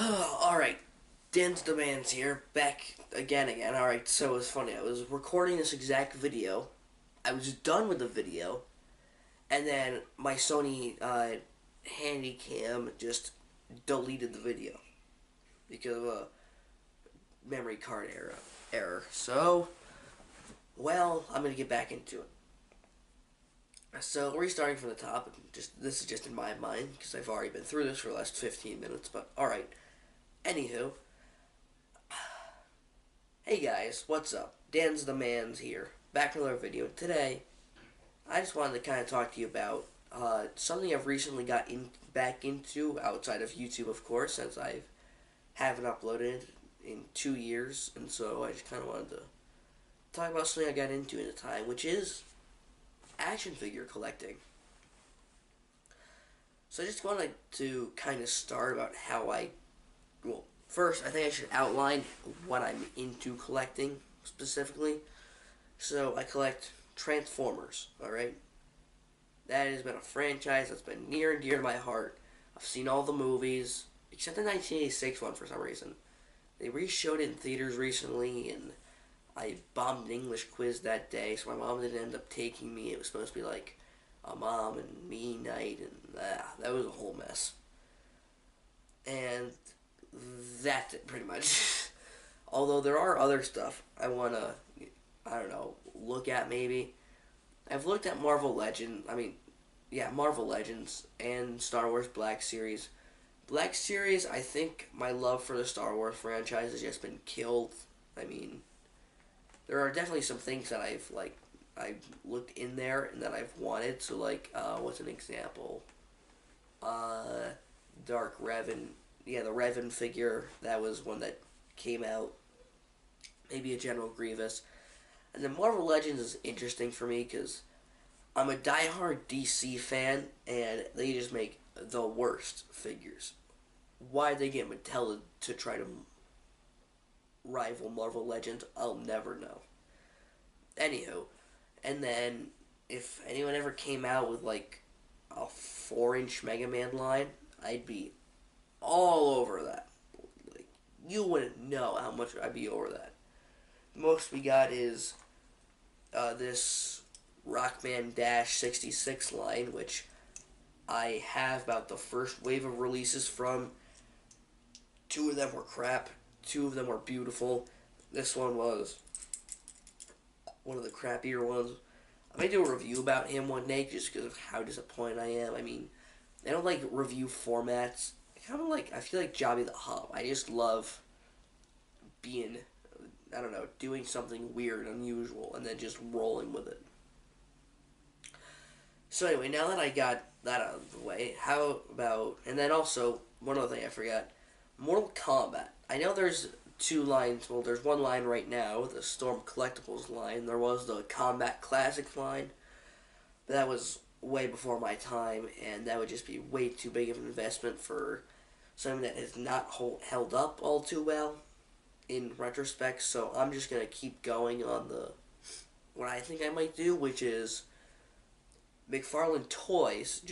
Alright, Dan's Demands here, back again. Alright, so it was funny. I was recording this exact video. I was done with the video, and then my Sony Handycam just deleted the video because of a memory card error. So, well, I'm gonna get back into it. So, restarting from the top. This is just in my mind because I've already been through this for the last 15 minutes. But alright. Anywho, hey guys, what's up? Dan's the Man's here, back with another video. Today, I just wanted to kind of talk to you about something I've recently back into outside of YouTube, of course, since I haven't uploaded in 2 years, and so I just kind of wanted to talk about something I got into in a time, which is action figure collecting. So I just wanted to kind of start about how well, first, I think I should outline what I'm into collecting specifically. So, I collect Transformers, alright? That has been a franchise that's been near and dear to my heart. I've seen all the movies, except the 1986 one for some reason. They re-showed it in theaters recently, and I bombed an English quiz that day, so my mom didn't end up taking me. It was supposed to be like a mom and me night, and that was a whole mess. And that's it, pretty much. Although there are other stuff I want to, I don't know, look at maybe. I've looked at Marvel Legends and Star Wars Black Series. Black Series, I think my love for the Star Wars franchise has just been killed. I mean, there are definitely some things that I've looked in there and that I've wanted. So what's an example? Dark Revan, the Revan figure, that was one that came out. Maybe a General Grievous. And then Marvel Legends is interesting for me because I'm a diehard DC fan, and they just make the worst figures. Why they get Mattel to try to rival Marvel Legends, I'll never know. Anywho, and then if anyone ever came out with like a 4-inch Mega Man line, I'd be all over that. Like, you wouldn't know how much I'd be over that. Most we got is this Rockman Dash 66 line, which I have about the first wave of releases from. 2 of them were crap. 2 of them were beautiful. This one was one of the crappier ones. I may do a review about him one day just because of how disappointed I am. I mean, I don't like review formats. I feel like Jobby the Hub. I just love being, I don't know, doing something weird, unusual, and then just rolling with it. So anyway, now that I got that out of the way, how about, and then also, one other thing I forgot, Mortal Kombat. I know there's 2 lines, well there's 1 line right now, the Storm Collectibles line. There was the Combat Classic line, but that was way before my time, and that would just be way too big of an investment for something that has not held up all too well in retrospect. So I'm just going to keep going on what I think I might do, which is McFarlane Toys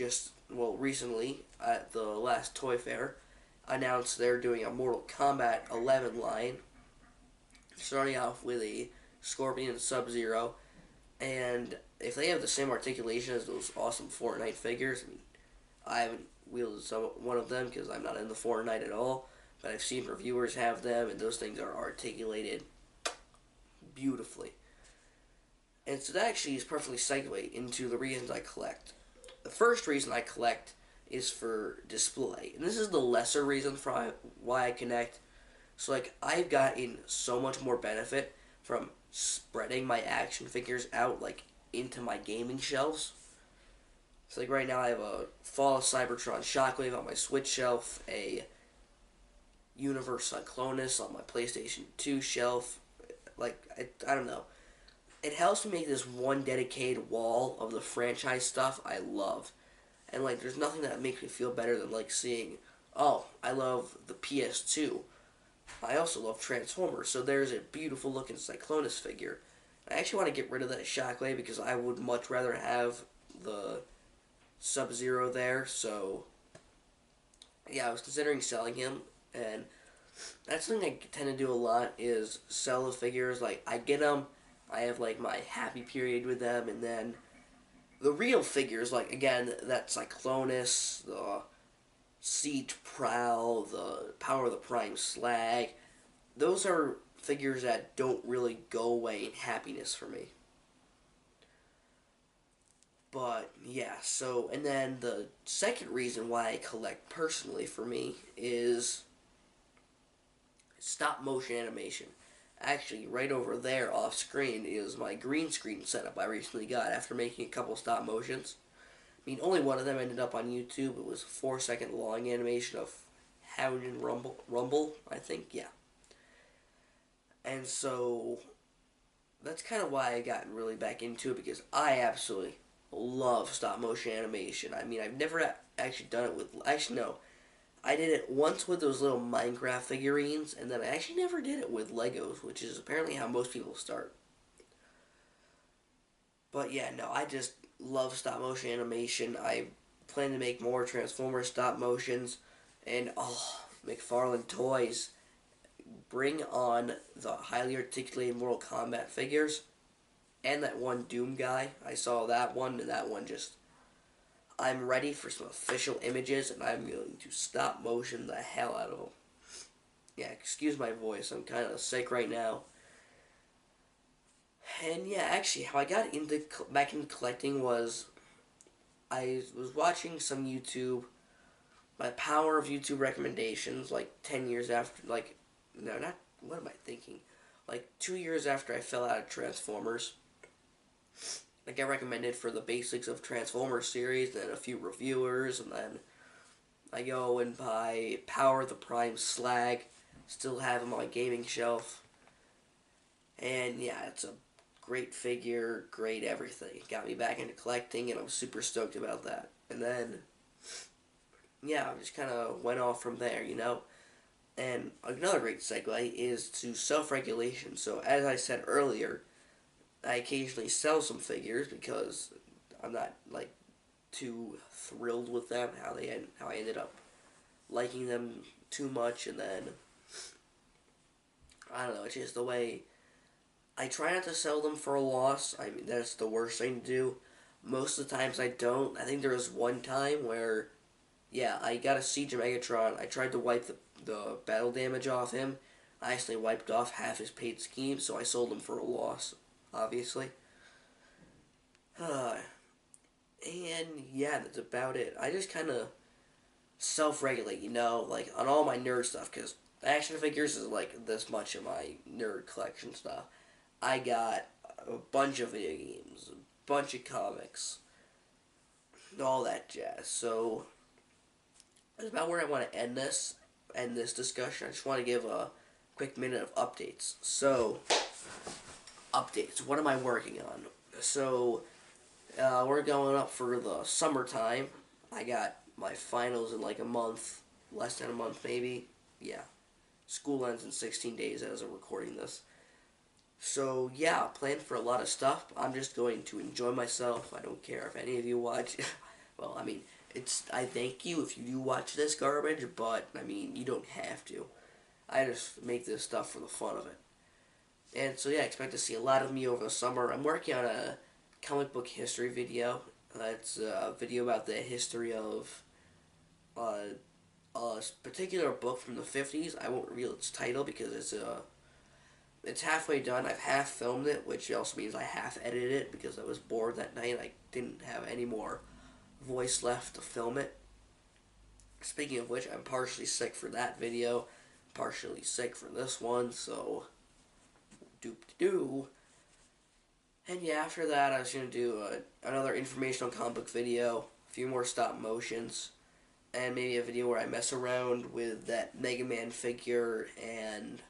recently at the last Toy Fair announced they're doing a Mortal Kombat 11 line, starting off with a Scorpion Sub-Zero, and if they have the same articulation as those awesome Fortnite figures, I mean, I haven't wielded one of them because I'm not into Fortnite at all, but I've seen reviewers have them, and those things are articulated beautifully. And so that actually is perfectly segue into the reasons I collect. The first reason I collect is for display. And this is the lesser reason for why I connect. So I've gotten so much more benefit from spreading my action figures out into my gaming shelves. So right now I have a Fall of Cybertron Shockwave on my Switch shelf, a Universe Cyclonus on my PlayStation 2 shelf. I don't know. It helps me make this one dedicated wall of the franchise stuff I love. And there's nothing that makes me feel better than seeing, oh, I love the PS2. I also love Transformers, so there's a beautiful looking Cyclonus figure. I actually want to get rid of that Shockwave because I would much rather have the Sub-Zero there, so yeah, I was considering selling him. And that's something I tend to do a lot is sell the figures. Like, I get them, I have, like, my happy period with them, and then the real figures, like, again, that Cyclonus, the Siege Prowl, the Power of the Prime Slag, those are figures that don't really go away in happiness for me. But yeah, so and then the second reason why I collect personally for me is stop motion animation. Actually, right over there off screen is my green screen setup I recently got after making a couple stop motions. I mean, only one of them ended up on YouTube. It was a 4 second long animation of Hound and Rumble, I think, yeah. And so that's kind of why I got really back into it because I absolutely love stop motion animation. I mean, I've never actually done it with. Actually, no. I did it once with those little Minecraft figurines, and then I actually never did it with Legos, which is apparently how most people start. But yeah, no, I just love stop motion animation. I plan to make more Transformers stop motions, and oh, McFarlane Toys, bring on the highly articulated Mortal Kombat figures and that one Doom guy. I saw that one, and that one just. I'm ready for some official images, and I'm going to stop motion the hell out of them. Yeah, excuse my voice. I'm kind of sick right now. And yeah, actually, how I got into back in collecting was I was watching some YouTube. My power of YouTube recommendations, like 10 years after, like, no, not. What am I thinking? Like 2 years after I fell out of Transformers. Like I recommended for the basics of Transformers series, and a few reviewers, and then I go and buy Power of the Prime Slag. Still have him on my gaming shelf. And yeah, it's a great figure, great everything. It got me back into collecting, and I'm super stoked about that. And then, yeah, I just kind of went off from there, you know? And another great segue is to self-regulation. So as I said earlier, I occasionally sell some figures because I'm not, like, too thrilled with them, how I ended up liking them too much, and then I don't know, it's just the way I try not to sell them for a loss. I mean, that's the worst thing to do. Most of the times I don't. I think there was one time where, yeah, I got a Siege of Megatron. I tried to wipe the battle damage off him. I actually wiped off half his paid scheme, so I sold him for a loss, obviously. And yeah, that's about it. I just kind of self-regulate, you know, like on all my nerd stuff, because action figures is like this much of my nerd collection stuff. I got a bunch of video games, a bunch of comics, all that jazz. So that's about where I want to end this discussion. I just want to give a quick minute of updates. So, updates. What am I working on? So, we're going up for the summertime. I got my finals in like a month, less than a month maybe. Yeah, school ends in 16 days as I'm recording this. So yeah, plan for a lot of stuff. I'm just going to enjoy myself. I don't care if any of you watch. Well, I mean, it's I thank you if you do watch this garbage, but I mean, you don't have to. I just make this stuff for the fun of it. And so yeah, expect to see a lot of me over the summer. I'm working on a comic book history video. It's a video about the history of uh, a particular book from the 50s. I won't reveal its title because it's halfway done. I've half filmed it, which also means I half edited it because I was bored that night. I didn't have any more voice left to film it. Speaking of which, I'm partially sick for that video, partially sick for this one, so doop-de-doo. And yeah, after that, I was going to do another informational comic book video, a few more stop motions, and maybe a video where I mess around with that Mega Man figure and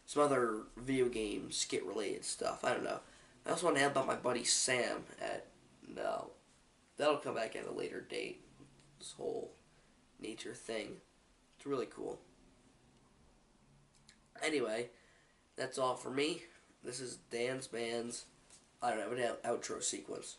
some other video game skit related stuff. I don't know. I also want to help out my buddy Sam at no. That'll come back at a later date. This whole nature thing. It's really cool. Anyway, that's all for me. This is Dan's Bands. I don't have an outro sequence.